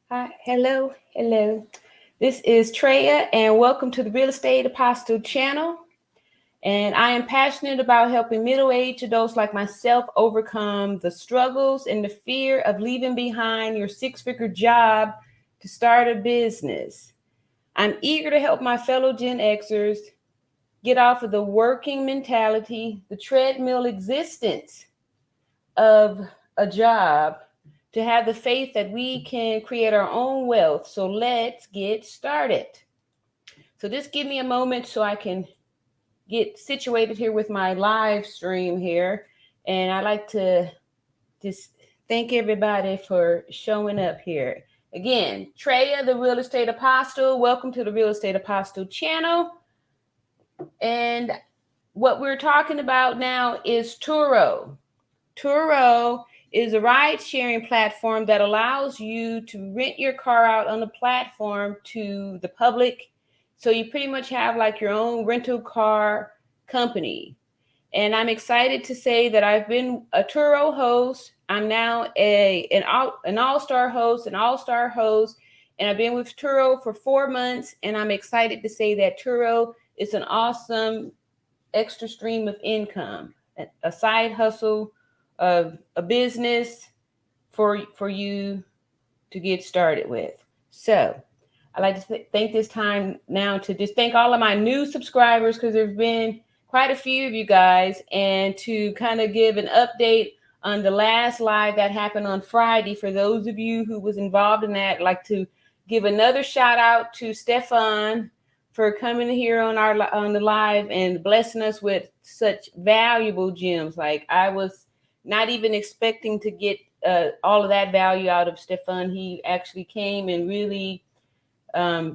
Hi, hello. This is Treya, and welcome to the Real Estate Apostle channel. And I am passionate about helping middle-aged adults like myself overcome the struggles and the fear of leaving behind your six-figure job to start a business. I'm eager to help my fellow Gen Xers get off of the working mentality, the treadmill existence of a job, to have the faith that we can create our own wealth. So let's get started. So just give me a moment so I can get situated here with my live stream here. And I'd like to just thank everybody for showing up here. Again, Treya, the Real Estate Apostle. Welcome to the Real Estate Apostle channel. And what we're talking about now is Turo. Turo is a ride-sharing platform that allows you to rent your car out on the platform to the public. So you pretty much have like your own rental car company. And I'm excited to say that I've been a Turo host. I'm now an all-star host, and I've been with Turo for 4 months. And I'm excited to say that Turo is an awesome extra stream of income, a side hustle of a business for you to get started with. So I'd like to thank this time now to just thank all of my new subscribers, because there's been quite a few of you guys, and to kind of give an update on the last live that happened on Friday. For those of you who was involved in that, I'd like to give another shout out to Stefan for coming here on the live and blessing us with such valuable gems. Like, I was not even expecting to get all of that value out of Stefan. He actually came and really, a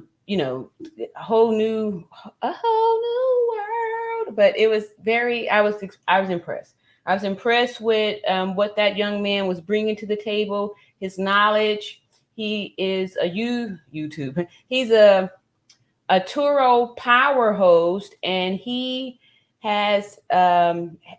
whole new world. But it was I was impressed. I was impressed with what that young man was bringing to the table, his knowledge. He is a YouTube. He's a Turo power host, and he has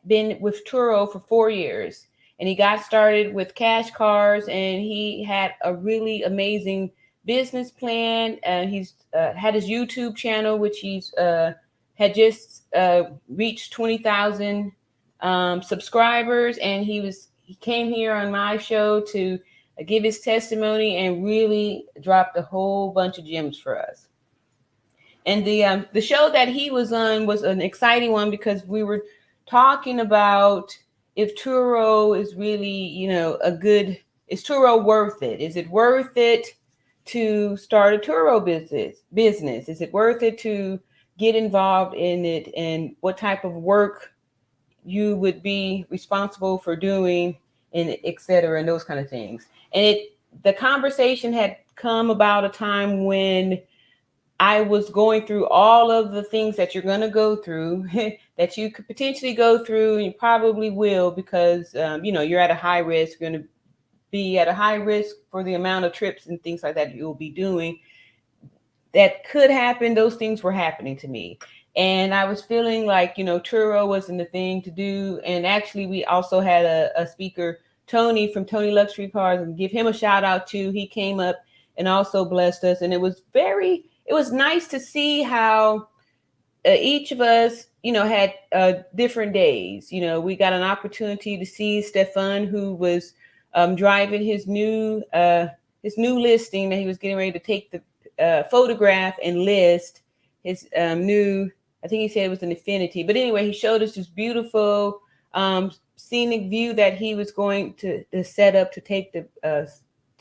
been with Turo for 4 years. And he got started with cash cars, and he had a really amazing business plan. He's had his YouTube channel, which he's had just reached 20,000 subscribers. And he came here on my show to give his testimony and really dropped a whole bunch of gems for us. And the show that he was on was an exciting one, because we were talking about if Turo is really, is Turo worth it? Is it worth it to start a Turo business? Is it worth it to get involved in it? And what type of work you would be responsible for doing, and et cetera, and those kind of things. And the conversation had come about a time when I was going through all of the things that you're going to go through, that you could potentially go through, and you probably will, because, you're at a high risk. You're going to be at a high risk for the amount of trips and things like that you'll be doing. That could happen. Those things were happening to me. And I was feeling like, Turo wasn't the thing to do. And actually, we also had a speaker, Tony from Tony Luxury Cars, and give him a shout out too. He came up and also blessed us. And it was nice to see how each of us, had different days. We got an opportunity to see Stefan, who was driving his new listing that he was getting ready to take the photograph and list his new, I think he said it was an Infinity. But anyway, he showed us this beautiful scenic view that he was going to set up to take to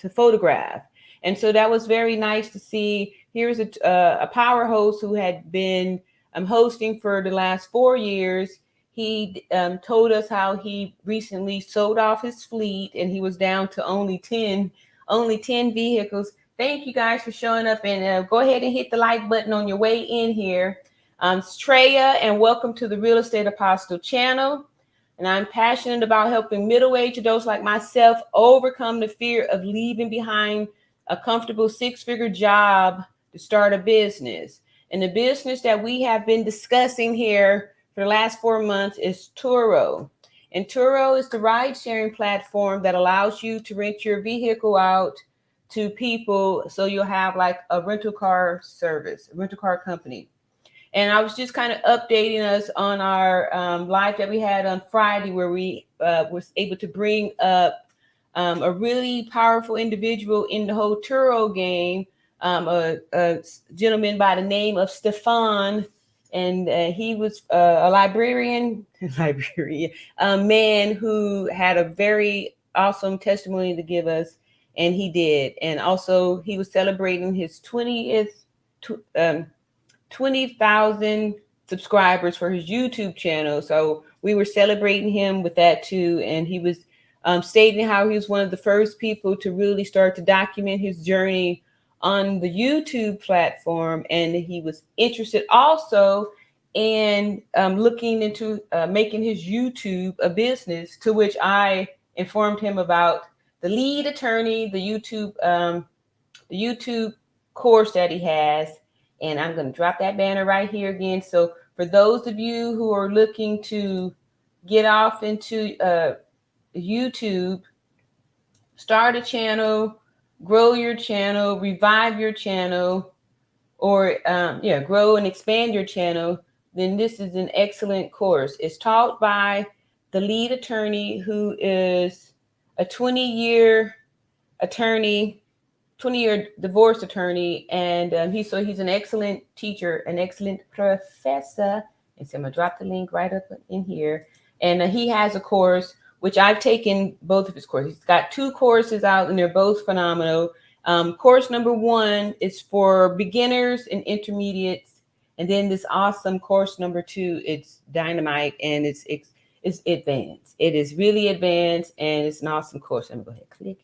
photograph. And so that was very nice to see. Here's a power host who had been hosting for the last 4 years. He told us how he recently sold off his fleet, and he was down to only 10 vehicles. Thank you guys for showing up, and go ahead and hit the like button on your way in here. It's Treya, and welcome to the Real Estate Apostle channel. And I'm passionate about helping middle-aged adults like myself overcome the fear of leaving behind a comfortable six-figure job to start a business. And the business that we have been discussing here for the last 4 months is Turo. And Turo is the ride-sharing platform that allows you to rent your vehicle out to people. So you'll have like a rental car service, a rental car company. And I was just kind of updating us on our live that we had on Friday, where we was able to bring up a really powerful individual in the whole Turo game, a gentleman by the name of Stefan. And he was a librarian, a man who had a very awesome testimony to give us, and he did. And also, he was celebrating his 20,000 subscribers for his YouTube channel. So we were celebrating him with that too. And he was stating how he was one of the first people to really start to document his journey on the YouTube platform. And he was interested also in looking into making his YouTube a business, to which I informed him about the lead attorney, the YouTube course that he has. And I'm going to drop that banner right here again. So for those of you who are looking to get off into YouTube, start a channel, grow your channel, revive your channel, or grow and expand your channel, then this is an excellent course. It's taught by the lead attorney, who is a 20-year attorney, 20-year divorce attorney, and he's an excellent teacher, an excellent professor. And so I'm gonna drop the link right up in here. And he has a course, which I've taken both of his courses. He's got 2 courses out, and they're both phenomenal. Course number 1 is for beginners and intermediates, and then this awesome course number 2, it's dynamite, and it's advanced. It is really advanced, and it's an awesome course. I'm gonna go ahead, click,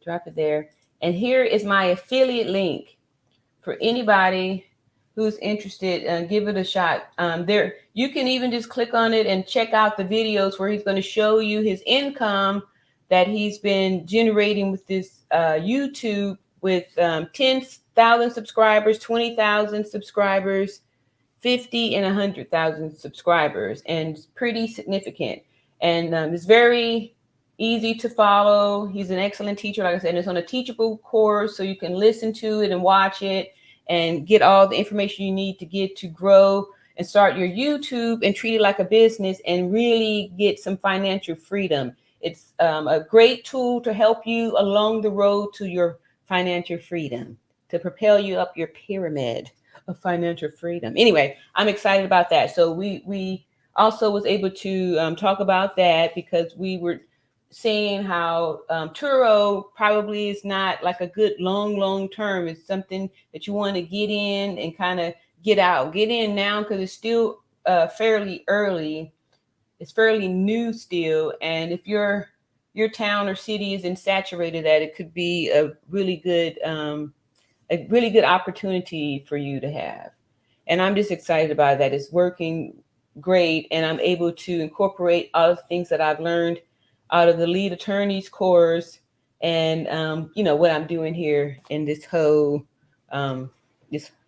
drop it there. And here is my affiliate link for anybody who's interested. Give it a shot. There, you can even just click on it and check out the videos where he's going to show you his income that he's been generating with this YouTube, with 10,000 subscribers, 20,000 subscribers, 50 and 100,000 subscribers, and it's pretty significant. And it's very easy to follow. He's an excellent teacher. Like I said, it's on a teachable course, so you can listen to it and watch it and get all the information you need to get to grow and start your YouTube and treat it like a business and really get some financial freedom. It's a great tool to help you along the road to your financial freedom, to propel you up your pyramid of financial freedom. Anyway, I'm excited about that. So we also was able to talk about that, because we were saying how Turo probably is not like a good long term. It's something that you want to get in and kind of get out. Get in now, because it's still fairly early. It's fairly new still. And if your town or city isn't saturated, that it could be a really good opportunity for you to have. And I'm just excited about that. It's working great, and I'm able to incorporate all the things that I've learned out of the lead attorney's course, and what I'm doing here in this whole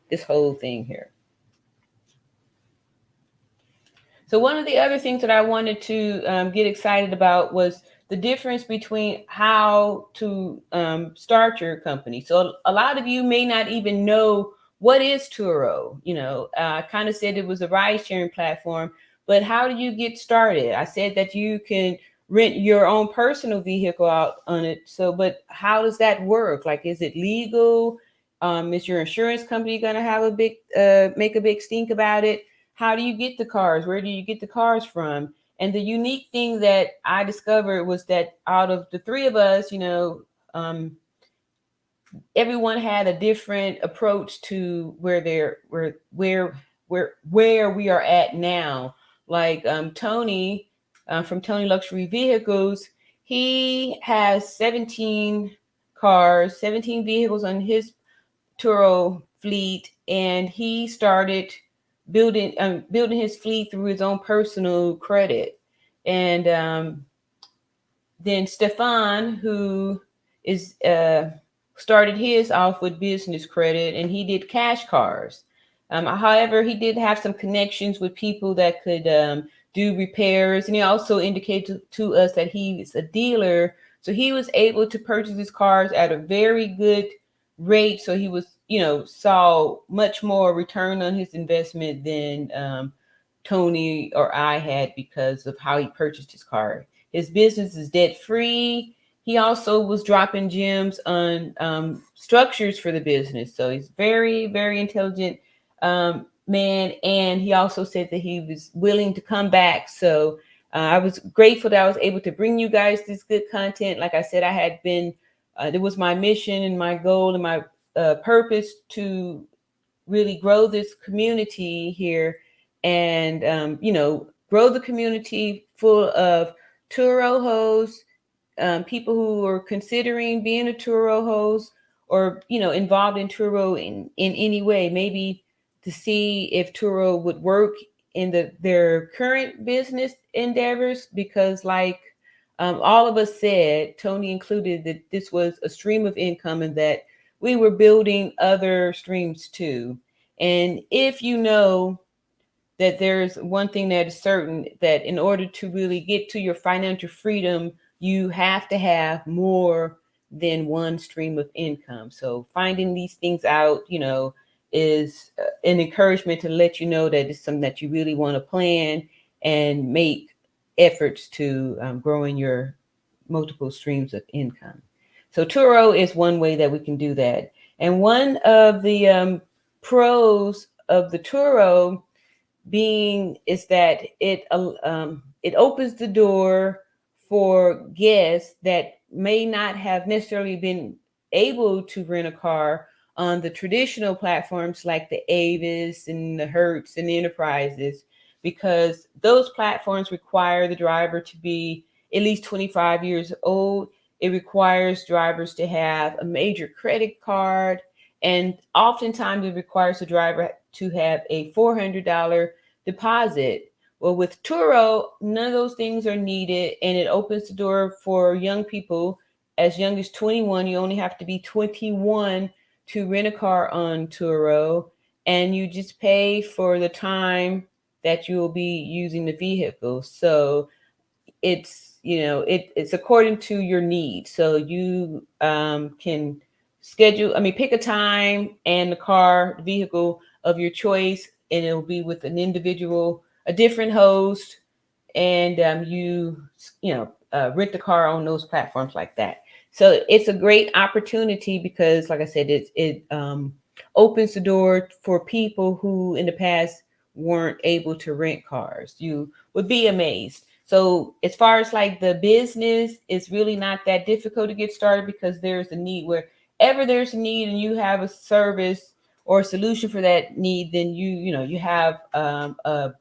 this whole thing here. So one of the other things that I wanted to get excited about was the difference between how to start your company. So a lot of you may not even know what is Turo. I kind of said it was a ride sharing platform, but how do you get started? I said that you can rent your own personal vehicle out on it. So, but how does that work? Like, is it legal? Is your insurance company going to have make a big stink about it? How do you get the cars? Where do you get the cars from? And the unique thing that I discovered was that out of the 3 of us, everyone had a different approach to where we are at now. Like Tony, from Tony Luxury Vehicles, he has 17 vehicles on his Turo fleet, and he started building his fleet through his own personal credit. And then Stefan, who is started his off with business credit, and he did cash cars. However, he did have some connections with people that could do repairs, and he also indicated to us that he's a dealer, So he was able to purchase his cars at a very good rate. So he was, saw much more return on his investment than Tony or I had because of how he purchased his car. His business is debt free. He also was dropping gems on structures for the business. So he's very, very intelligent man. And he also said that he was willing to come back. So I was grateful that I was able to bring you guys this good content. Like I said, I had been, it was my mission and my goal and my purpose to really grow this community here and, grow the community full of Turo hosts, people who are considering being a Turo host or, involved in Turo in any way, maybe to see if Turo would work in their current business endeavors, because like all of us said, Tony included, that this was a stream of income and that we were building other streams too. And if you know that there's one thing that is certain, that in order to really get to your financial freedom, you have to have more than one stream of income. So finding these things out, is an encouragement to let you know that it's something that you really want to plan and make efforts to growing your multiple streams of income. So Turo is one way that we can do that. And one of the pros of the Turo being is that it opens the door for guests that may not have necessarily been able to rent a car on the traditional platforms like the Avis and the Hertz and the Enterprises, because those platforms require the driver to be at least 25 years old. It requires drivers to have a major credit card, and oftentimes it requires the driver to have a $400 deposit. Well, with Turo, none of those things are needed, and it opens the door for young people as young as 21. You only have to be 21 to rent a car on Turo, and you just pay for the time that you will be using the vehicle. So it's, it's according to your needs. So you can pick a time and the car, the vehicle of your choice, and it'll be with an individual, a different host, and rent the car on those platforms like that. So it's a great opportunity because, like I said, it opens the door for people who in the past weren't able to rent cars. You would be amazed. So as far as like the business, it's really not that difficult to get started because there's a need. Wherever there's a need and you have a service or a solution for that need, then you have a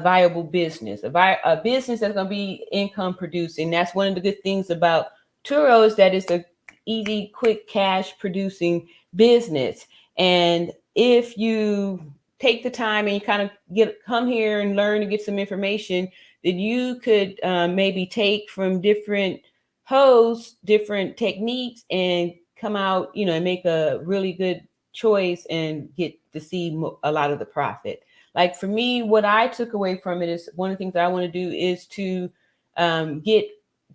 viable business, a business that's going to be income producing. That's one of the good things about Turo, is that it's a easy, quick cash producing business. And if you take the time and you kind of come here and learn and get some information, that you could maybe take from different hosts, different techniques, and come out, and make a really good choice and get to see a lot of the profit. Like for me, what I took away from it is one of the things that I want to do is to get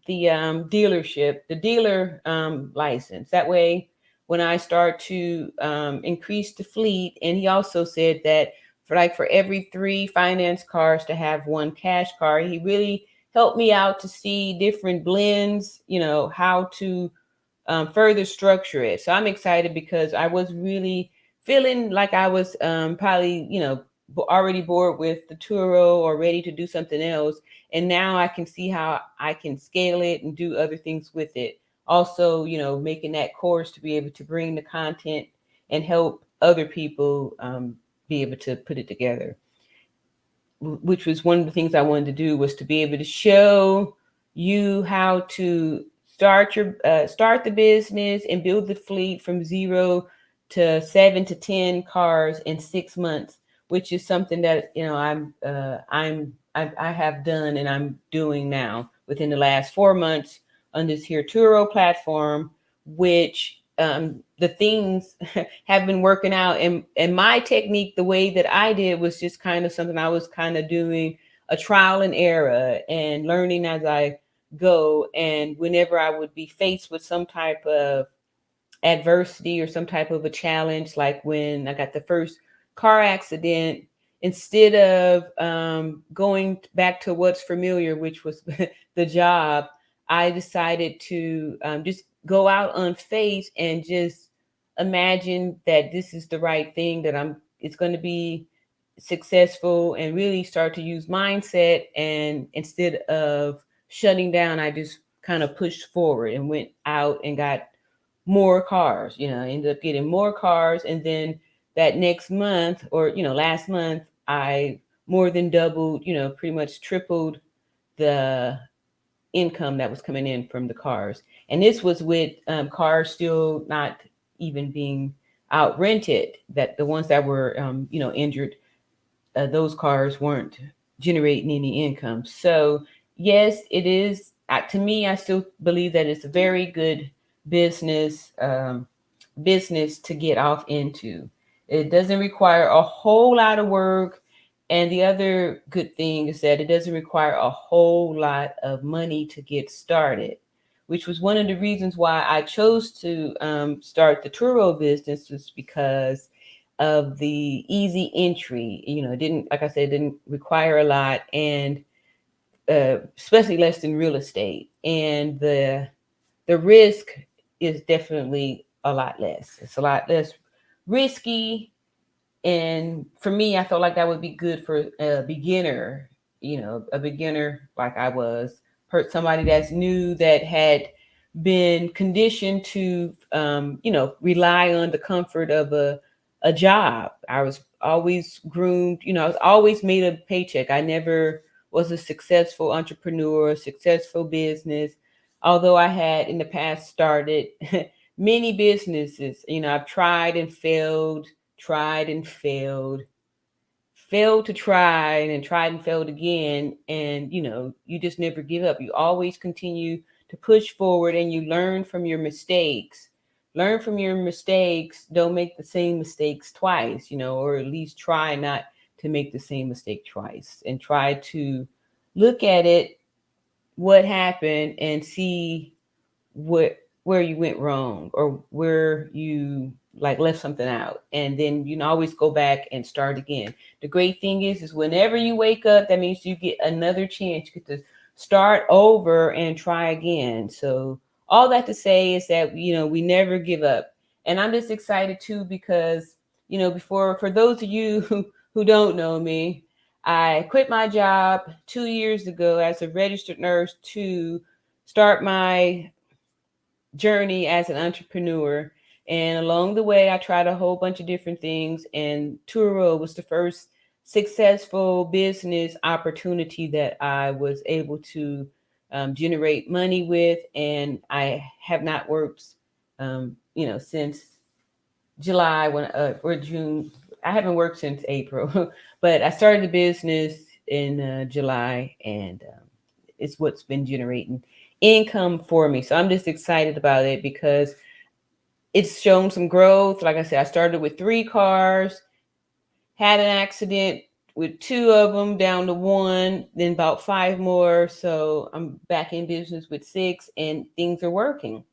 the dealer license. That way, when I start to increase the fleet, and he also said that for every 3 finance cars to have 1 cash car, he really helped me out to see different blends, how to further structure it. So I'm excited because I was really feeling like I was probably, already bored with the Turo or ready to do something else. And now I can see how I can scale it and do other things with it. Also, making that course to be able to bring the content and help other people be able to put it together, which was one of the things I wanted to do, was to be able to show you how to start the business and build the fleet from 0 to 7 to 10 cars in 6 months, which is something that I have done and I'm doing now within the last 4 months on this here Turo platform, which the things have been working out. And my technique, the way that I did, was just kind of something I was kind of doing a trial and error and learning as I go. And whenever I would be faced with some type of adversity or some type of a challenge, like when I got the first car accident, instead of going back to what's familiar, which was the job, I decided to just go out on faith and just imagine that this is the right thing, that it's going to be successful, and really start to use mindset. And instead of shutting down, I just kind of pushed forward and went out and got more cars. Ended up getting more cars. And then that next month, or last month, I more than doubled, pretty much tripled the income that was coming in from the cars. And this was with cars still not even being out rented, that the ones that were injured, those cars weren't generating any income. So yes, it is. To me, I still believe that it's a very good business business to get off into. It doesn't require a whole lot of work. And the other good thing is that it doesn't require a whole lot of money to get started, which was one of the reasons why I chose to start the Turo business, was because of the easy entry. It didn't, like I said, it didn't require a lot, and especially less than real estate. And the risk is definitely a lot less. It's a lot less risky. And for me, I felt like that would be good for a beginner, a beginner like I was, somebody that's new, that had been conditioned to, rely on the comfort of a job. I was always groomed, I was always made a paycheck. I never was a successful entrepreneur, a successful business, although I had in the past started many businesses. I've tried and failed, failed to try, and then tried and failed again. And you just never give up. You always continue to push forward, and you learn from your mistakes. Learn from your mistakes. Don't make the same mistakes twice, or at least try not to make the same mistake twice, and try to look at it, what happened, and see where you went wrong, or where you like left something out. And then you can always go back and start again. The great thing is whenever you wake up, that means you get another chance. You get to start over and try again. So all that to say is that we never give up. And I'm just excited too, because for those of you who don't know me, I quit my job 2 years ago as a registered nurse to start my journey as an entrepreneur. And along the way, I tried a whole bunch of different things. And Turo was the first successful business opportunity that I was able to generate money with. And I have not worked, since July or June. I haven't worked since April, but I started the business in July, and it's what's been generating income for me. So I'm just excited about it, because it's shown some growth. Like I said, I started with 3 cars, had an accident with 2 of them, down to 1, then about 5 more. So I'm back in business with 6, and things are working.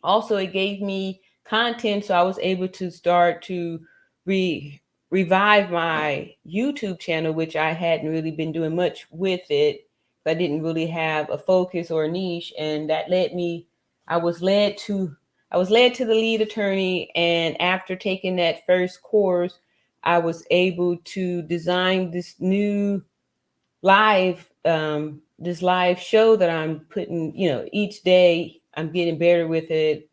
Also, it gave me content, so I was able to start to revive my YouTube channel, which I hadn't really been doing much with it. I didn't really have a focus or a niche, and that led me. I was led to the lead attorney, and after taking that first course, I was able to design this new this live show that I'm putting. Each day I'm getting better with it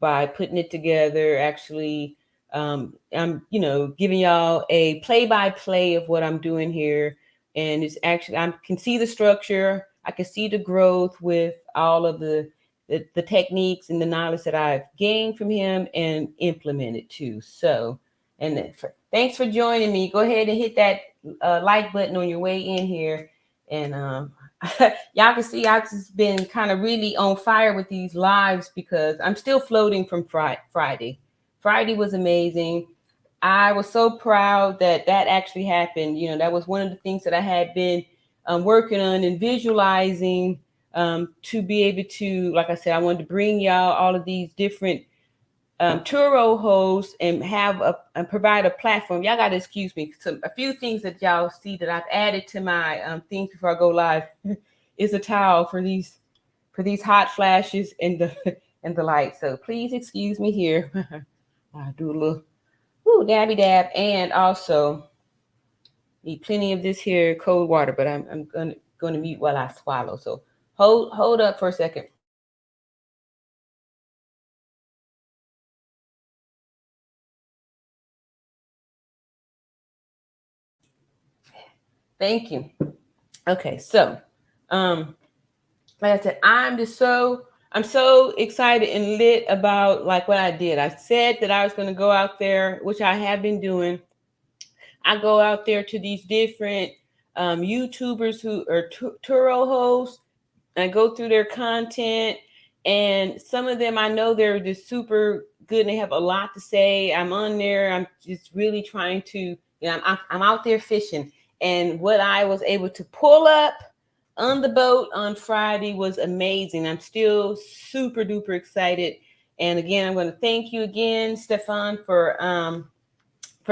by putting it together. Actually, I'm giving y'all a play-by-play of what I'm doing here. And it's actually, I can see the structure, I can see the growth with all of the techniques and the knowledge that I've gained from him and implemented too. So, and thanks for joining me. Go ahead and hit that like button on your way in here. And y'all can see I've just been kind of really on fire with these lives, because I'm still floating from Friday. Friday was amazing. I was so proud that actually happened. That was one of the things that I had been working on and visualizing to be able to, like I said, I wanted to bring y'all all of these different Turo hosts and and provide a platform. Y'all got to excuse me. A few things that y'all see that I've added to my things before I go live is a towel for these hot flashes and the light. So please excuse me here. I do a little dabby dab, and also need plenty of this here cold water. But I'm gonna mute while I swallow. So hold up for a second. Thank you. Okay, so like I said, I'm so excited and lit about like what I did. I said that I was going to go out there, which I have been doing. I go out there to these different YouTubers who are Turo hosts. I go through their content, and some of them I know they're just super good and they have a lot to say. I'm on there. I'm just really trying to, I'm out there fishing, and what I was able to pull up on the boat on Friday was amazing. I'm still super duper excited. And again, I'm going to thank you again, Stefan, for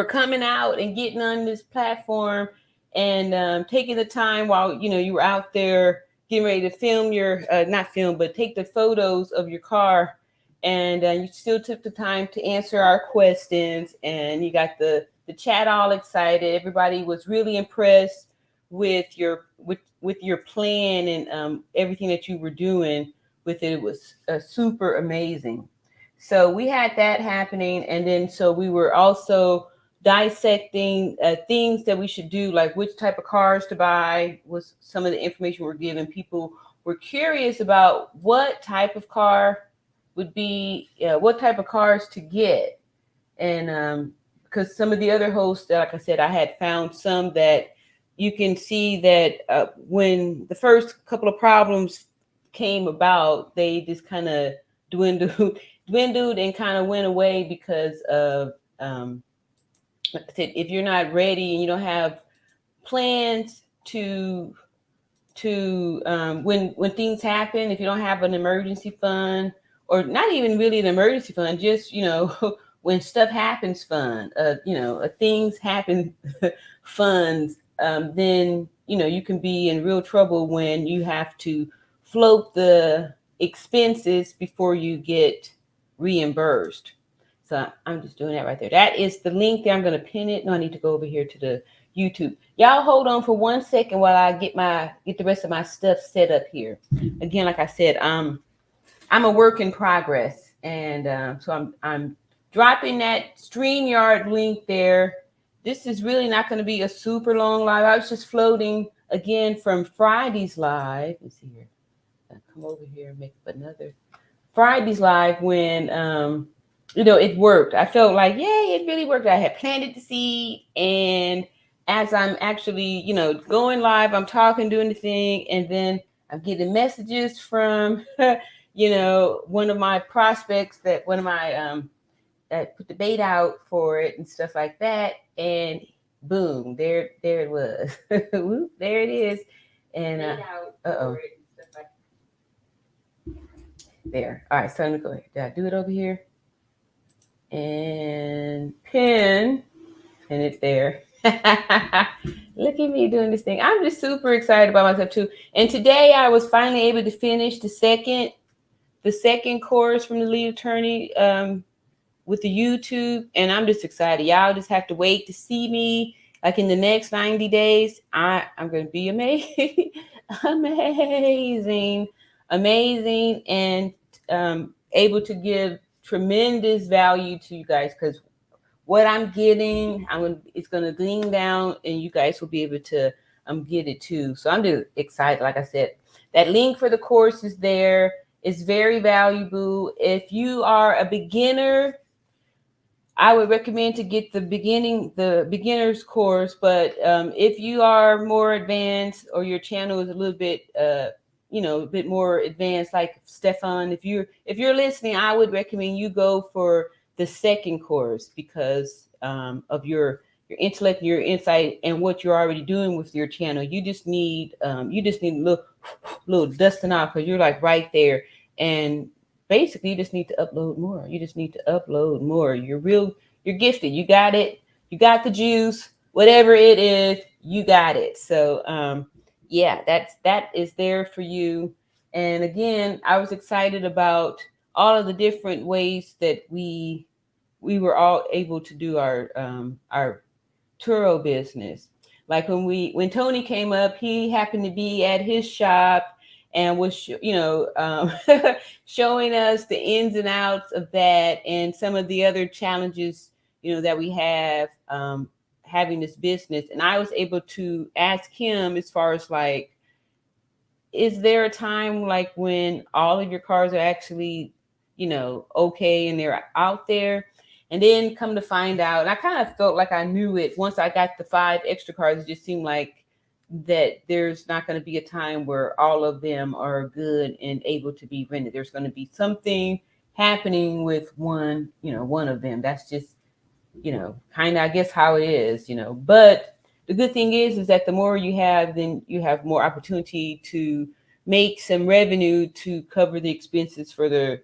coming out and getting on this platform and taking the time while you were out there getting ready to film your not film, but take the photos of your car, and you still took the time to answer our questions, and you got the chat all excited. Everybody was really impressed with your plan and everything that you were doing with it. It was super amazing. So we had that happening, and then so we were also dissecting things that we should do, like which type of cars to buy was some of the information we're giving. People were curious about what type of car would be, what type of cars to get. And because some of the other hosts, like I said, I had found some that you can see that when the first couple of problems came about, they just kind of dwindled and kind of went away because of like I said, if you're not ready and you don't have plans to when things happen, if you don't have an emergency fund, or not even really an emergency fund, just when stuff happens fund, things happen funds, then you can be in real trouble when you have to float the expenses before you get reimbursed. So I'm just doing that right there. That is the link there. I'm going to pin it. No, I need to go over here to the YouTube. Y'all hold on for 1 second while I get the rest of my stuff set up here. Again, like I said, I'm a work in progress, and so I'm dropping that StreamYard link there. This is really not going to be a super long live. I was just floating again from Friday's live. Let's see here. I'll come over here and make up another Friday's live when it worked. I felt like, yay, it really worked. I had planted the seed, and as I'm actually, going live, I'm talking, doing the thing, and then I'm getting messages from, one of my prospects that that put the bait out for it and stuff like that, and boom, there it was. Whoop, there it is, and there. All right, so let me go ahead. Did I do it over here? And pin it there. Look at me doing this thing. I'm just super excited about myself too. And today I was finally able to finish the second course from the lead attorney with the YouTube, and I'm just excited. Y'all just have to wait to see me like in the next 90 days. I'm going to be amazing, amazing, and able to give tremendous value to you guys, because what I'm getting, it's going to glean down, and you guys will be able to get it too. So I'm just excited. Like I said, that link for the course is there. It's very valuable. If you are a beginner, I would recommend to get the beginner's course. But if you are more advanced, or your channel is a little bit a bit more advanced, like Stefan, if you're listening, I would recommend you go for the second course, because of your intellect, your insight, and what you're already doing with your channel. You just need a little dusting off because you're like right there. And basically, you just need to upload more. You just need to upload more. You're gifted. You got it. You got the juice. Whatever it is, you got it. So, yeah, that is there for you. And again, I was excited about all of the different ways that we were all able to do our Turo business. Like when Tony came up, he happened to be at his shop and was showing us the ins and outs of that and some of the other challenges that we have having this business. And I was able to ask him as far as like, is there a time like when all of your cars are actually okay and they're out there? And then come to find out, and I kind of felt like I knew it once I got the 5 extra cars. It just seemed like that there's not going to be a time where all of them are good and able to be rented. There's going to be something happening with one of them. That's just kind of, I guess, how it is. But the good thing is that the more you have, then you have more opportunity to make some revenue to cover the expenses for the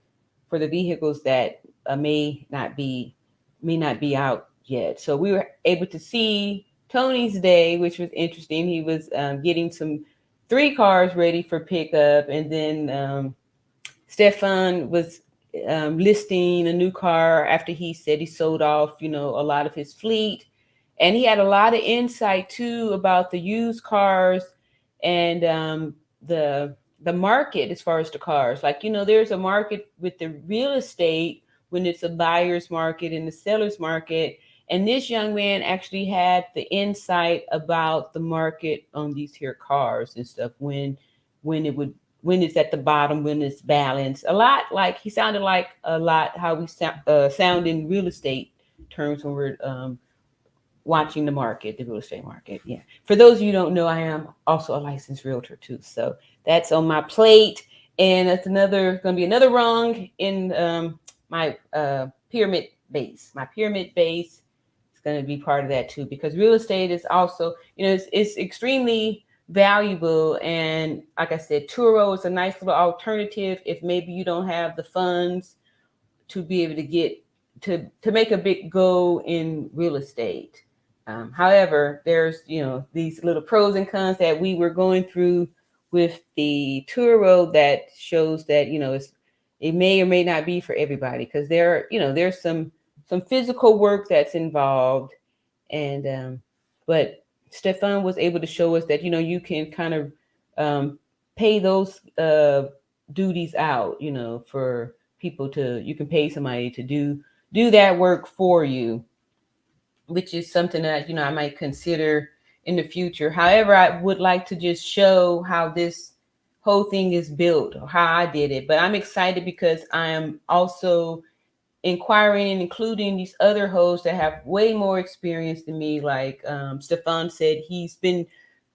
vehicles that may not be out yet. So we were able to see Tony's day, which was interesting. He was getting 3 cars ready for pickup, and then Stefan was listing a new car after he said he sold off, a lot of his fleet. And he had a lot of insight too about the used cars and the market as far as the cars. Like, there's a market with the real estate when it's a buyer's market and the seller's market. And this young man actually had the insight about the market on these here cars and stuff when it's at the bottom, when it's balanced. A lot like he sounded like a lot how we sound in real estate terms when we're watching the real estate market. Yeah. For those of you who don't know, I am also a licensed realtor too. So that's on my plate. And that's going to be another rung in my pyramid base. My pyramid base is going to be part of that too, because real estate is also, it's extremely valuable. And like I said, Turo is a nice little alternative if maybe you don't have the funds to be able to get to make a big go in real estate. However, there's these little pros and cons that we were going through with the Turo that shows that it may or may not be for everybody, because there's some physical work that's involved. And but Stefan was able to show us that you can kind of pay those duties out, for people you can pay somebody to do that work for you, which is something that I might consider in the future. However, I would like to just show how this whole thing is built, or how I did it. But I'm excited because I am also inquiring and including these other hosts that have way more experience than me. Like Stefan said, he's been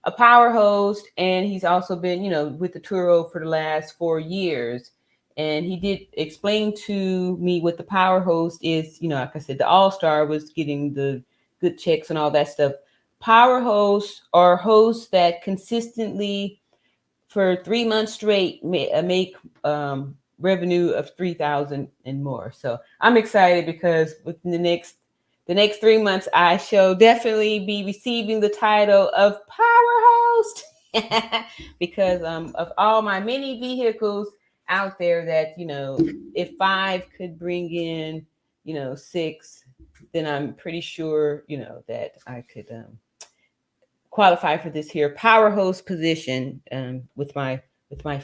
a power host, and he's also been, with the Turo for the last 4 years. And he did explain to me what the power host is. Like I said, the all-star was getting the good checks and all that stuff. Power hosts are hosts that consistently for 3 months straight make revenue of 3,000 and more. So I'm excited because within the next 3 months, I shall definitely be receiving the title of power host because of all my many vehicles out there that, if 5 could bring in, 6, then I'm pretty sure, that I could qualify for this here power host position with my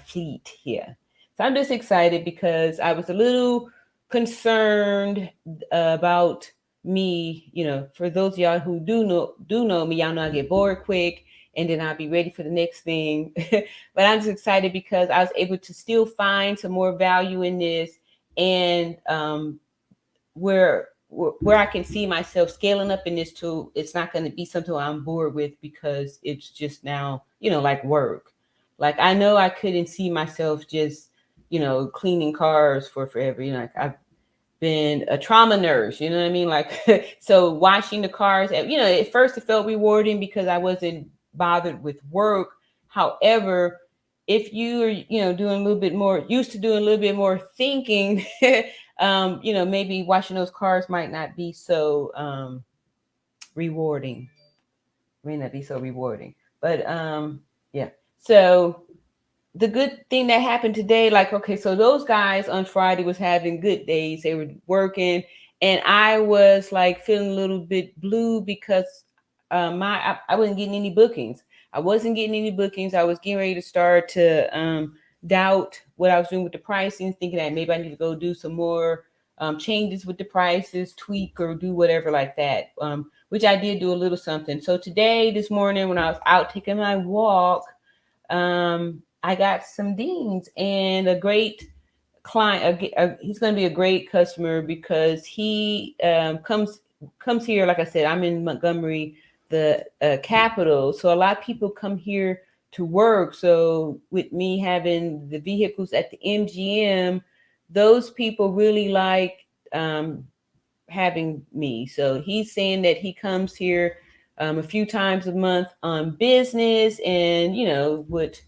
fleet here. So I'm just excited because I was a little concerned about me. For those of y'all who do know me, y'all know I get bored quick, and then I'll be ready for the next thing. But I'm just excited because I was able to still find some more value in this, and where I can see myself scaling up in this tool. It's not going to be something I'm bored with, because it's just now, like work. Like I know I couldn't see myself just, cleaning cars for forever. Like I've been a trauma nurse, you know what I mean? Like, so washing the cars, at first it felt rewarding because I wasn't bothered with work. However, if you are, doing a little bit more, used to doing a little bit more thinking, maybe washing those cars might not be so rewarding. May not be so rewarding. But yeah. So the good thing that happened today, like, okay, so those guys on Friday was having good days. They were working, and I was like feeling a little bit blue because I wasn't getting any bookings. I wasn't getting any bookings. I was getting ready to start to doubt what I was doing with the pricing, thinking that maybe I need to go do some more changes with the prices, tweak or do whatever like that. Which I did do a little something. So today, this morning, when I was out taking my walk, I got some deans and a great client. He's going to be a great customer because he comes here. Like I said, I'm in Montgomery, the capital, so a lot of people come here to work. So with me having the vehicles at the MGM, those people really like having me. So he's saying that he comes here a few times a month on business, and would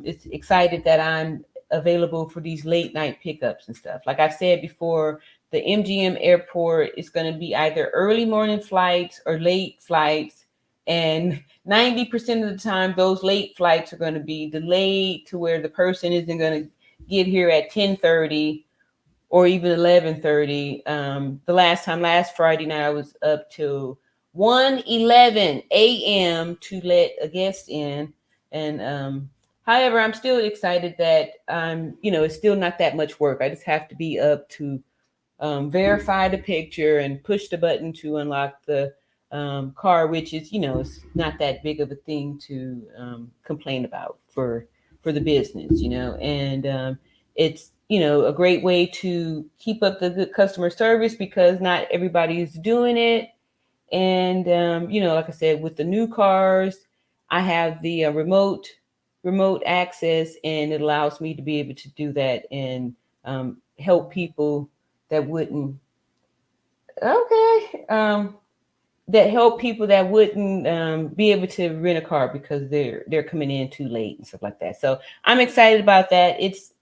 it's excited that I'm available for these late night pickups and stuff. Like I've said before, the MGM airport is going to be either early morning flights or late flights, and 90% of the time those late flights are going to be delayed to where the person isn't going to get here at 10:30 or even 11:30. Last Friday night, I was up till 1:11 a.m. to let a guest in. And however, I'm still excited that it's still not that much work. I just have to be up to verify the picture and push the button to unlock the car, which is, it's not that big of a thing to complain about for the business, and it's a great way to keep up the good customer service because not everybody is doing it. And like I said, with the new cars, I have the remote access, and it allows me to be able to do that and help people that wouldn't okay that help people that wouldn't be able to rent a car because they're coming in too late and stuff like that. So I'm excited about that. It's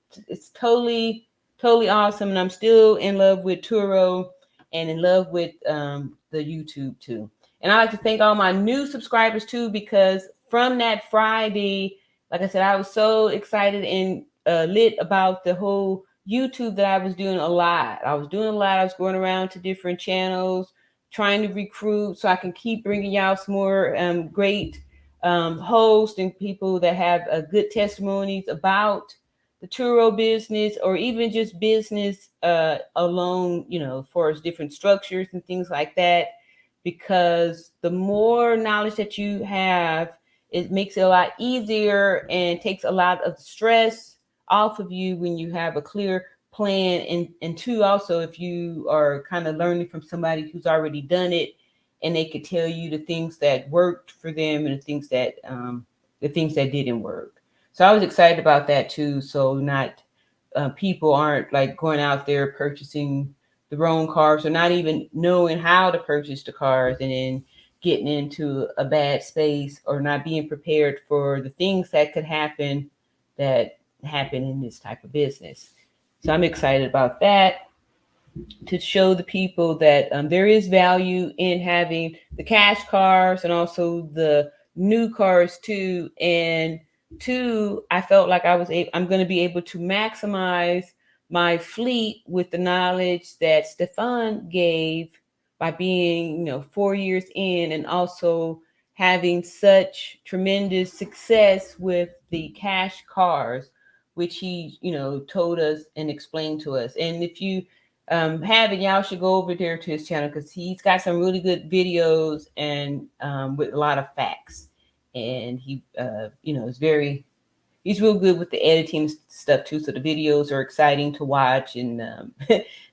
totally awesome, and I'm still in love with Turo and in love with the YouTube too. And I like to thank all my new subscribers too, because from that Friday, like I said, I was so excited and lit about the whole YouTube that I was doing a lot. I was going around to different channels, trying to recruit so I can keep bringing y'all some more great hosts and people that have good testimonies about the Turo business, or even just business alone, for its different structures and things like that. Because the more knowledge that you have, it makes it a lot easier and takes a lot of stress off of you when you have a clear plan. And two, also, if you are kind of learning from somebody who's already done it, and they could tell you the things that worked for them and the things that didn't work. So I was excited about that too. So not people aren't like going out there purchasing the wrong cars, or not even knowing how to purchase the cars, and then getting into a bad space, or not being prepared for the things that could happen in this type of business. So I'm excited about that, to show the people that there is value in having the cash cars and also the new cars too. And two, I felt like I'm going to be able to maximize my fleet with the knowledge that Stefan gave by being 4 years in, and also having such tremendous success with the cash cars, which he told us and explained to us. And if you have it, y'all should go over there to his channel, because he's got some really good videos and with a lot of facts. And he is he's real good with the editing stuff too. So the videos are exciting to watch, and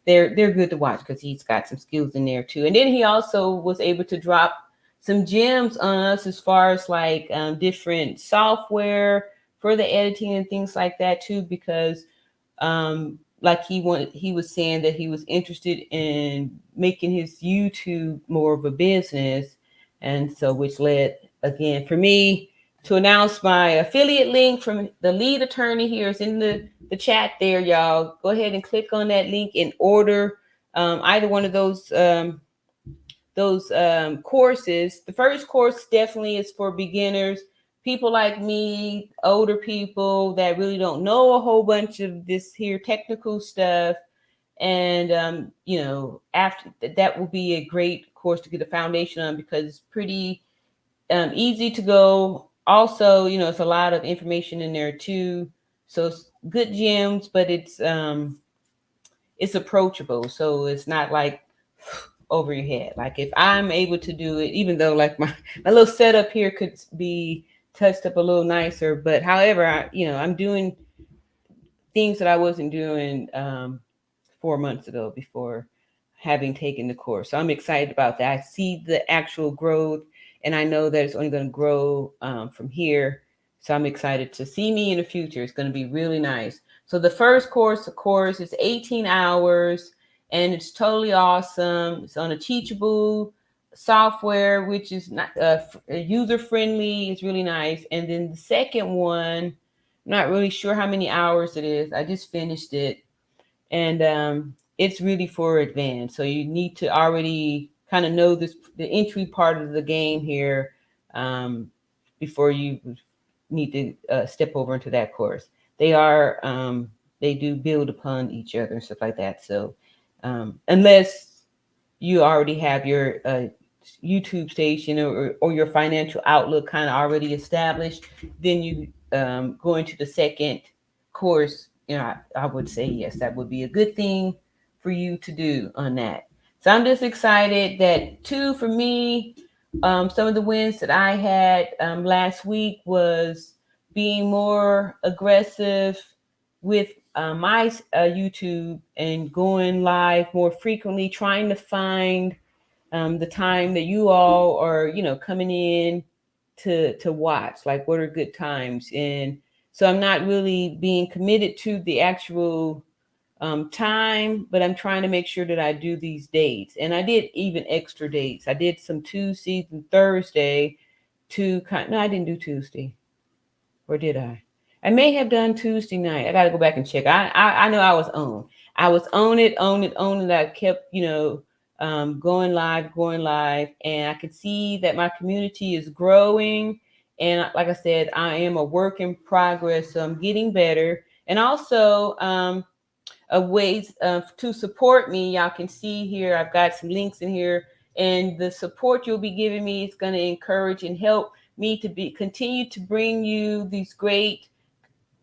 they're good to watch because he's got some skills in there too. And then he also was able to drop some gems on us as far as like different software for the editing and things like that too, because like he was saying that he was interested in making his YouTube more of a business. And so, which led again for me to announce my affiliate link from the lead attorney here. It's in the chat there, y'all. Go ahead and click on that link and order either one of those courses. The first course definitely is for beginners, people like me, older people that really don't know a whole bunch of this here technical stuff. And after that will be a great course to get a foundation on, because it's pretty easy to go. Also, it's a lot of information in there too. So it's good gems, but it's approachable. So it's not like over your head. Like if I'm able to do it, even though like my little setup here could be touched up a little nicer, but however, I'm doing things that I wasn't doing 4 months ago before having taken the course. So I'm excited about that. I see the actual growth, and I know that it's only going to grow from here. So I'm excited to see me in the future. It's going to be really nice. So the first course, of course, is 18 hours, and it's totally awesome. It's on a teachable software, which is not user friendly. It's really nice. And then the second one, I'm not really sure how many hours it is. I just finished it, and it's really for advanced. So you need to already kind of know the entry part of the game here before you need to step over into that course. They do build upon each other and stuff like that. So unless you already have your YouTube station or your financial outlook kind of already established, then you go into the second course. I would say yes, that would be a good thing for you to do on that. So I'm just excited that too, for me, some of the wins that I had last week was being more aggressive with my YouTube and going live more frequently, trying to find the time that you all are, coming in to watch, like what are good times. And so I'm not really being committed to the actual time, but I'm trying to make sure that I do these dates. And I did even extra dates. I did some Tuesdays and Thursday no, I didn't do Tuesday. Or did I? I may have done Tuesday night. I got to go back and check. I know I was on. I was on it. I kept, going live. And I could see that my community is growing. And like I said, I am a work in progress. So I'm getting better. And also, ways to support me. Y'all can see here, I've got some links in here, and the support you'll be giving me is going to encourage and help me to continue to bring you these great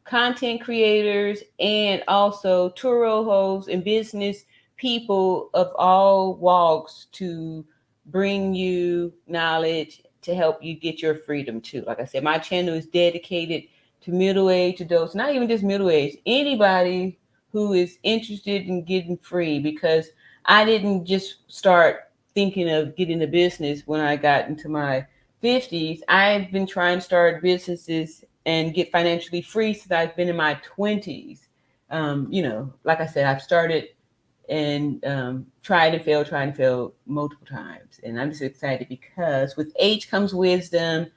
content creators and also Turo hosts and business people of all walks to bring you knowledge to help you get your freedom too. Like I said, my channel is dedicated to middle-aged adults, not even just middle-aged, anybody who is interested in getting free, because I didn't just start thinking of getting a business when I got into my 50s. I've been trying to start businesses and get financially free since I've been in my 20s. Like I said, I've started and tried and failed multiple times. And I'm just excited because with age comes wisdom.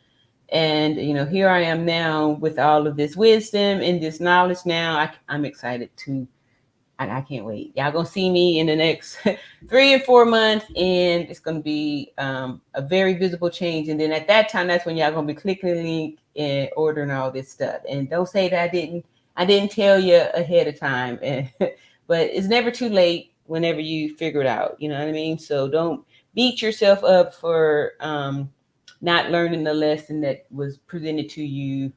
And, here I am now with all of this wisdom and this knowledge now. I'm excited to, I can't wait. Y'all gonna see me in the next 3 and 4 months, and it's gonna be a very visible change. And then at that time, that's when y'all gonna be clicking the link and ordering all this stuff. And don't say that I didn't tell you ahead of time. But it's never too late whenever you figure it out. You know what I mean? So don't beat yourself up for not learning the lesson that was presented to you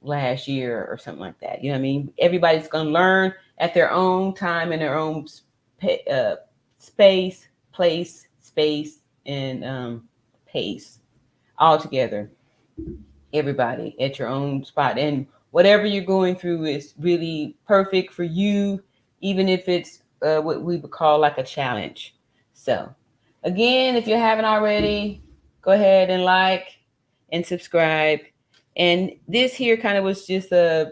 last year or something like that. You know what I mean? Everybody's going to learn at their own time and their own space, place, space, and pace all together. Everybody at your own spot. And whatever you're going through is really perfect for you, even if it's what we would call like a challenge. So again, if you haven't already, go ahead and like and subscribe. And this here kind of was just a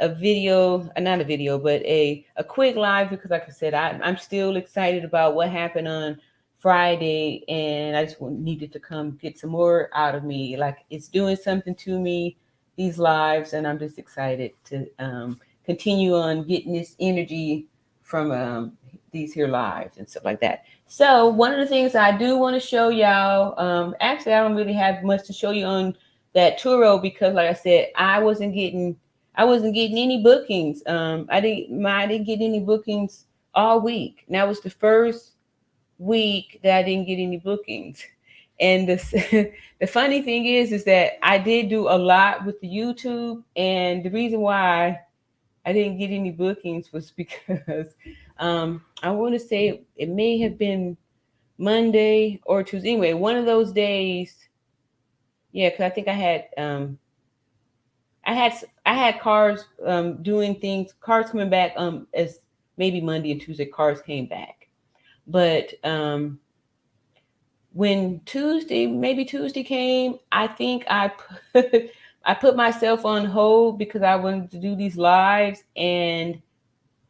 video, not a video, but a quick live, because like I said, I'm still excited about what happened on Friday, and I just needed to come get some more out of me. Like, it's doing something to me, these lives, and I'm just excited to continue on getting this energy from these here lives and stuff like that. So one of the things I do want to show y'all, actually I don't really have much to show you on that Turo, because like I said, I wasn't getting any bookings. I didn't get any bookings all week. And that was the first week that I didn't get any bookings. And the funny thing is that I did do a lot with the YouTube, and the reason why I didn't get any bookings was because I want to say it may have been Monday or Tuesday. Anyway, one of those days. Yeah, because I think I had cars doing things, cars coming back as maybe Monday and Tuesday cars came back. But when maybe Tuesday came, I think I put myself on hold because I wanted to do these lives, and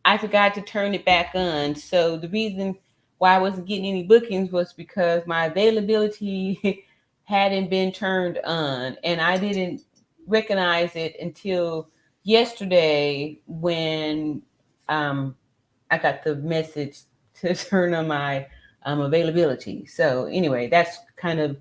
I forgot to turn it back on. So the reason why I wasn't getting any bookings was because my availability hadn't been turned on, and I didn't recognize it until yesterday when I got the message to turn on my availability. So anyway, that's kind of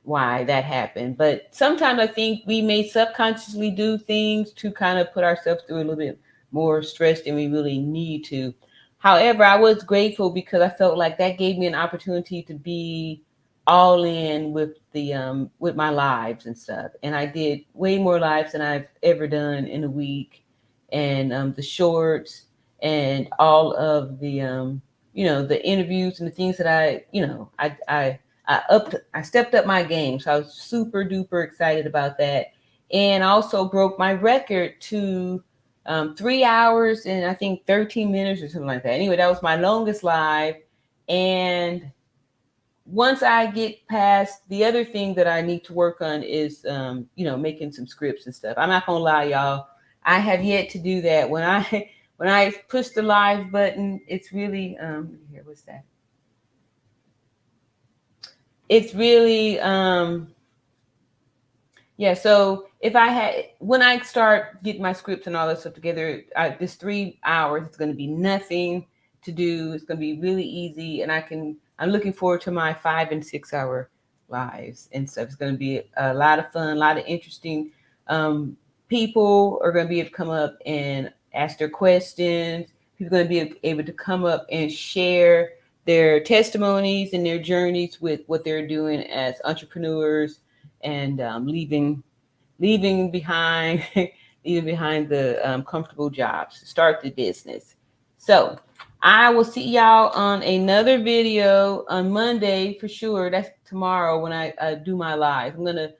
why that happened. But sometimes I think we may subconsciously do things to kind of put ourselves through a little bit more stress than we really need to. However, I was grateful because I felt like that gave me an opportunity to be all in with the with my lives and stuff. And I did way more lives than I've ever done in a week, and the shorts and all of the the interviews and the things that I stepped up my game. So I was super duper excited about that. And also broke my record to 3 hours and I think 13 minutes or something like that. Anyway, that was my longest live. And once I get past, the other thing that I need to work on is, making some scripts and stuff. I'm not gonna lie, y'all. I have yet to do that. When I push the live button, it's really, here, what's that? It's really, yeah. So when I start getting my scripts and all that stuff together, this 3 hours, it's going to be nothing to do. It's going to be really easy. And I'm looking forward to my 5 and 6 hour lives and stuff. It's going to be a lot of fun, a lot of interesting, people are going to be able to come up and ask their questions. People are going to be able to come up and share their testimonies and their journeys with what they're doing as entrepreneurs, and leaving behind leaving behind the comfortable jobs to start the business. So I will see y'all on another video on Monday for sure. That's tomorrow when I do my live. I'm gonna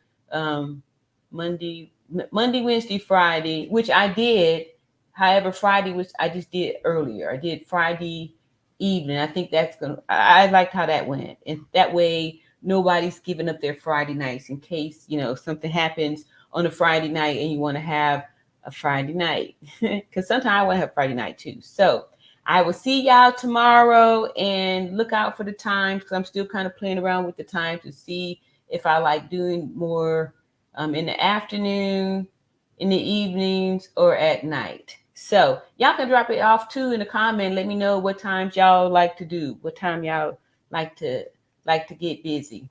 Monday, Wednesday, Friday, which I did. However, Friday I just did earlier. I did Friday evening. I think I liked how that went. And that way nobody's giving up their Friday nights in case, something happens on a Friday night and you want to have a Friday night. Because sometimes I want to have Friday night too. So I will see y'all tomorrow, and look out for the times because I'm still kind of playing around with the time to see if I like doing more in the afternoon, in the evenings, or at night. So y'all can drop it off too in the comment. Let me know what times y'all like to do, what time y'all like to get busy.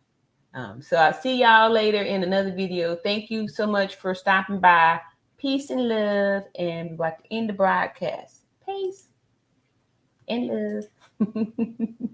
So I'll see y'all later in another video. Thank you so much for stopping by. Peace and love, and we're about to end the broadcast. Peace and love.